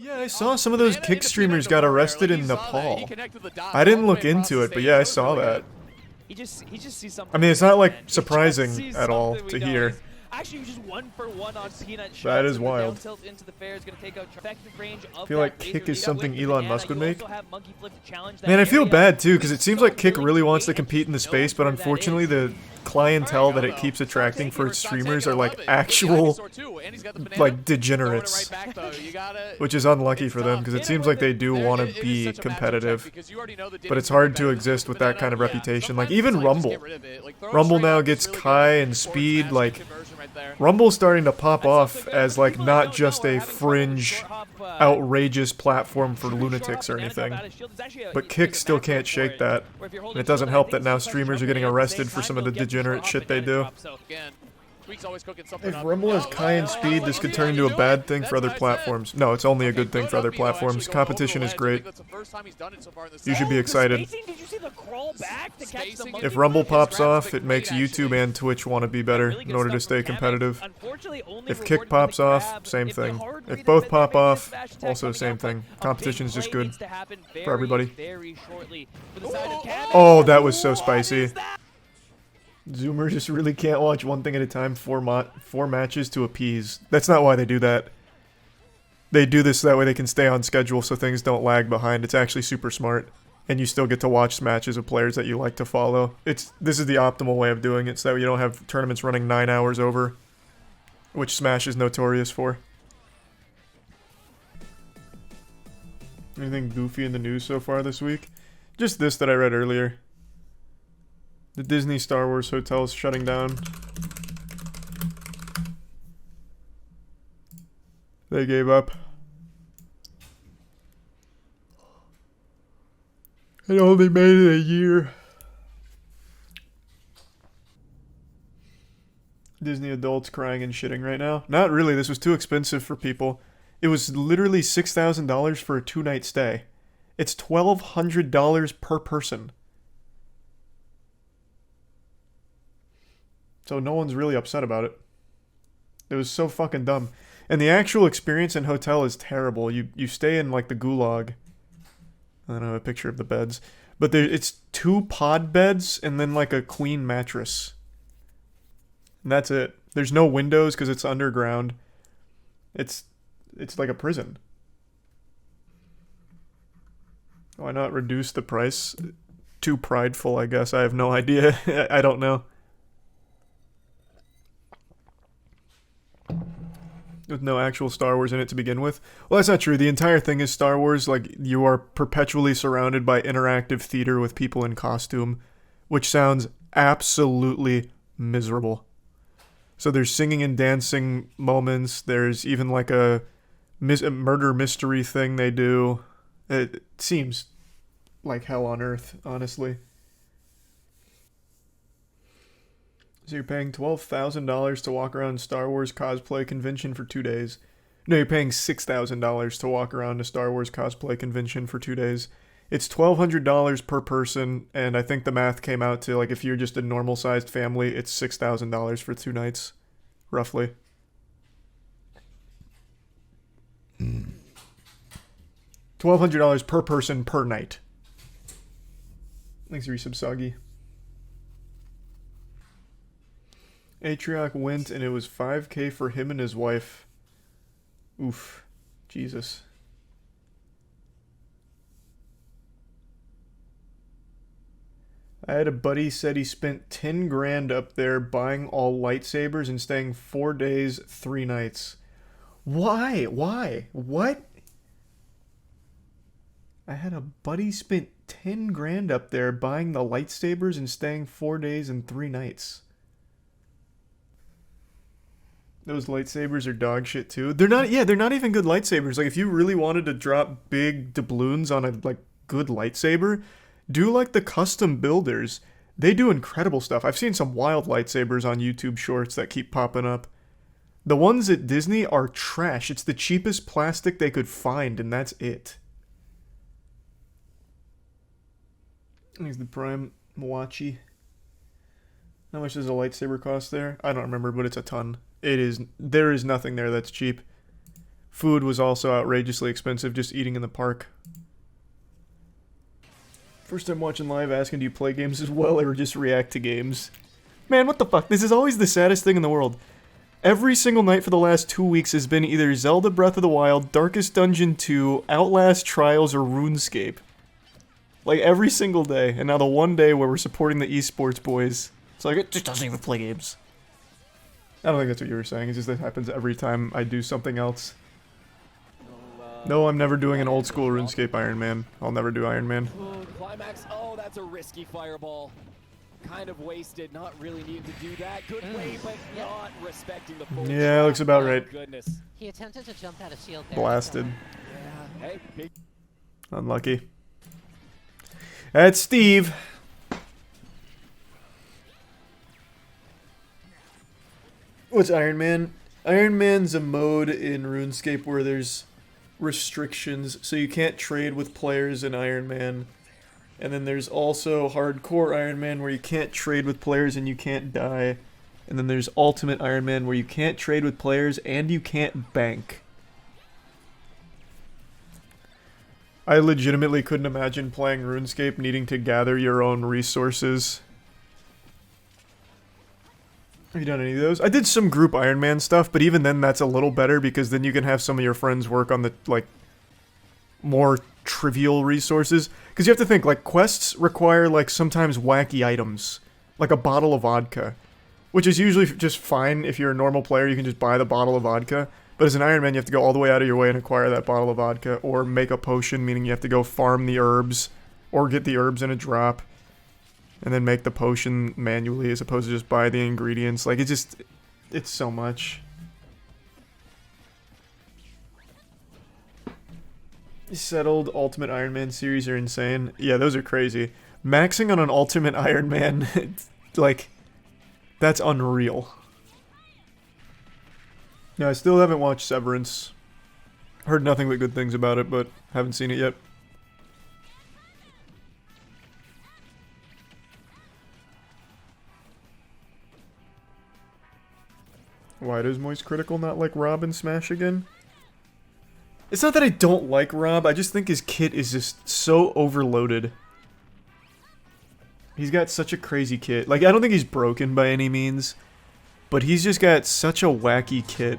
Yeah, I saw some of those kick streamers got arrested in Nepal. I didn't look into it, but yeah, I saw that. He just sees something. I mean, it's not like and he surprising just sees at all something to we know. hear. He's actually just 1 for 1 on peanut shots. That is and the wild. down tilt into the fair is gonna take out effective range of I feel like kick is something Elon Musk would make. Man, Man, I feel bad too, because it seems like Kick really wants to compete in the space, but unfortunately the clientele that it keeps attracting for its streamers are like actual, like, degenerates. Which is unlucky for them, because it seems like they do want to be competitive. But it's hard to exist with that kind of reputation. Like, even Rumble. Rumble now gets Kai and Speed, like, Rumble's starting to pop off as, like, not just a fringe, outrageous platform for lunatics or anything. But Kick still can't shake that. And it doesn't help that now streamers are getting arrested for some of the degenerate shit they do. If Rumble has Kai and Speed, this could turn into a bad thing for other platforms. No, it's only a good thing for other platforms. Competition is great. You should be excited. If Rumble pops off, it makes YouTube and Twitch want to be better in order to stay competitive. If Kick pops off, same thing. If both pop off, also same thing. Competition is just good for everybody. Oh, that was so spicy. Zoomer just really can't watch one thing at a time, four matches to appease. That's not why they do that. They do this so that way they can stay on schedule so things don't lag behind. It's actually super smart. And you still get to watch matches of players that you like to follow. This is the optimal way of doing it, so that you don't have tournaments running 9 hours over. Which Smash is notorious for. Anything goofy in the news so far this week? Just this that I read earlier. The Disney Star Wars hotel is shutting down. They gave up. It only made it a year. Disney adults crying and shitting right now. Not really, this was too expensive for people. It was literally $6,000 for a 2-night stay. It's $1,200 per person. So no one's really upset about it. It was so fucking dumb. And the actual experience in hotel is terrible. You stay in like the gulag. I don't have a picture of the beds. But it's 2 pod beds and then like a queen mattress. And that's it. There's no windows because it's underground. It's like a prison. Why not reduce the price? Too prideful, I guess. I have no idea. I don't know. With no actual Star Wars in it to begin with. Well, that's not true. The entire thing is Star Wars. Like, you are perpetually surrounded by interactive theater with people in costume, which sounds absolutely miserable. So there's singing and dancing moments. There's even like a murder mystery thing they do. It seems like hell on earth, honestly. So you're paying $12,000 to walk around Star Wars cosplay convention for 2 days. No, you're paying $6,000 to walk around a Star Wars cosplay convention for 2 days. It's $1,200 per person, and I think the math came out to, like, if you're just a normal-sized family, it's $6,000 for 2 nights, roughly. $1,200 per person per night. Thanks, Resub Soggy. Atrioc went and it was $5,000 for him and his wife. Oof. Jesus. I had a buddy said he spent 10 grand up there buying all lightsabers and staying 4 days, 3 nights. Why? Why? What? I had a buddy spent 10 grand up there buying the lightsabers and staying 4 days and 3 nights. Those lightsabers are dog shit too. They're not even good lightsabers. Like, if you really wanted to drop big doubloons on a, like, good lightsaber, do, like, the custom builders. They do incredible stuff. I've seen some wild lightsabers on YouTube shorts that keep popping up. The ones at Disney are trash. It's the cheapest plastic they could find, and that's it. Here's the Prime Mawachi. How much does a lightsaber cost there? I don't remember, but it's a ton. There is nothing there that's cheap. Food was also outrageously expensive just eating in the park. First time watching live asking, do you play games as well or just react to games? Man, what the fuck? This is always the saddest thing in the world. Every single night for the last 2 weeks has been either Zelda Breath of the Wild, Darkest Dungeon 2, Outlast Trials, or RuneScape. Like, every single day. And now the one day where we're supporting the esports boys, it's like, it just doesn't even play games. I don't think that's what you were saying. It's just that happens every time I do something else. No, I'm never doing an old school RuneScape Iron Man. I'll never do Iron Man. Ooh, climax. Oh, that's a risky fireball. Kind of wasted. Not really needing to do that. Good way, but not respecting the full Yeah, looks about right. Oh, goodness. He attempted to jump out of shield there. Blasted. Yeah. Hey, big. Unlucky. That's Steve. What's Iron Man? Iron Man's a mode in RuneScape where there's restrictions, so you can't trade with players in Iron Man. And then there's also Hardcore Iron Man where you can't trade with players and you can't die. And then there's Ultimate Iron Man where you can't trade with players and you can't bank. I legitimately couldn't imagine playing RuneScape needing to gather your own resources. Have you done any of those? I did some group Iron Man stuff, but even then that's a little better because then you can have some of your friends work on the, like, more trivial resources. Because you have to think, like, quests require, like, sometimes wacky items. Like a bottle of vodka. Which is usually just fine if you're a normal player, you can just buy the bottle of vodka. But as an Iron Man, you have to go all the way out of your way and acquire that bottle of vodka. Or make a potion, meaning you have to go farm the herbs. Or get the herbs in a drop. And then make the potion manually as opposed to just buy the ingredients. Like, it's so much. Settled Ultimate Iron Man series are insane. Yeah, those are crazy. Maxing on an Ultimate Iron Man, like, that's unreal. No, I still haven't watched Severance. Heard nothing but good things about it, but haven't seen it yet. Why does MoistCr1tikal not like Rob in Smash again? It's not that I don't like Rob, I just think his kit is just so overloaded. He's got such a crazy kit. Like, I don't think he's broken by any means, but he's just got such a wacky kit.